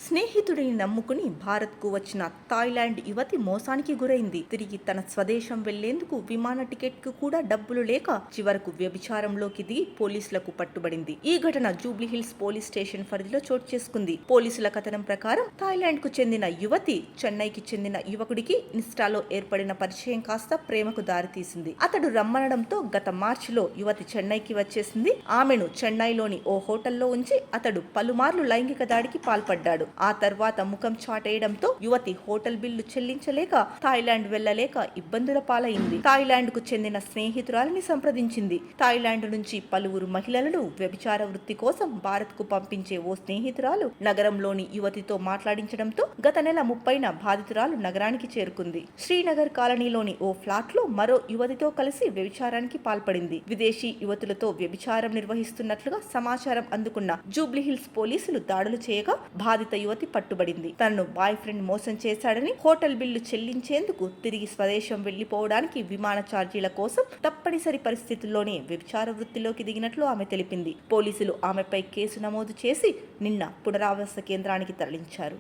స్నేహితుడిని నమ్ముకుని భారత్కు వచ్చిన థాయిలాండ్ యువతి మోసానికి గురైంది. తిరిగి తన స్వదేశం వెళ్లేందుకు విమాన టికెట్ కు కూడా డబ్బులు లేక చివరకు వ్యభిచారంలోకి దిగి పోలీసులకు పట్టుబడింది. ఈ ఘటన జూబ్లీహిల్స్ పోలీస్ స్టేషన్ పరిధిలో చోటు చేసుకుంది. పోలీసుల కథనం ప్రకారం థాయిలాండ్ కు చెందిన యువతి చెన్నైకి చెందిన యువకుడికి ఇన్స్టాలో ఏర్పడిన పరిచయం కాస్త ప్రేమకు దారితీసింది. అతడు రమ్మనడంతో గత మార్చిలో యువతి చెన్నైకి వచ్చేసింది. ఆమెను చెన్నైలోని ఓ హోటల్లో ఉంచి అతడు పలుమార్లు లైంగిక దాడికి పాల్పడ్డాడు. ఆ తర్వాత ముఖం చాటేయడంతో యువతి హోటల్ బిల్లు చెల్లించలేక థాయిలాండ్ వెళ్లలేక ఇబ్బందుల పాలైంది. థాయిలాండ్ కు చెందిన స్నేహితురాలిని సంప్రదించింది. థాయిలాండ్ నుంచి పలువురు మహిళలను వ్యభిచార వృత్తి కోసం భారత్ కు పంపించే ఓ స్నేహితురాలు నగరంలోని యువతితో మాట్లాడించడంతో గత నెల 30న బాధితురాలు నగరానికి చేరుకుంది. శ్రీనగర్ కాలనీలోని ఓ ఫ్లాట్ లో మరో యువతితో కలిసి వ్యభిచారానికి పాల్పడింది. విదేశీ యువతులతో వ్యభిచారం నిర్వహిస్తున్నట్లుగా సమాచారం అందుకున్న జూబ్లీహిల్స్ పోలీసులు దాడులు చేయగా బాధిత యువతి పట్టుబడింది. తనను బాయ్ ఫ్రెండ్ మోసం చేశాడని, హోటల్ బిల్లు చెల్లించేందుకు తిరిగి స్వదేశం వెళ్లిపోవడానికి విమాన ఛార్జీల కోసం తప్పనిసరి పరిస్థితుల్లోనే వ్యభిచార వృత్తిలోకి దిగినట్లు ఆమె తెలిపింది. పోలీసులు ఆమెపై కేసు నమోదు చేసి నిన్న పునరావాస కేంద్రానికి తరలించారు.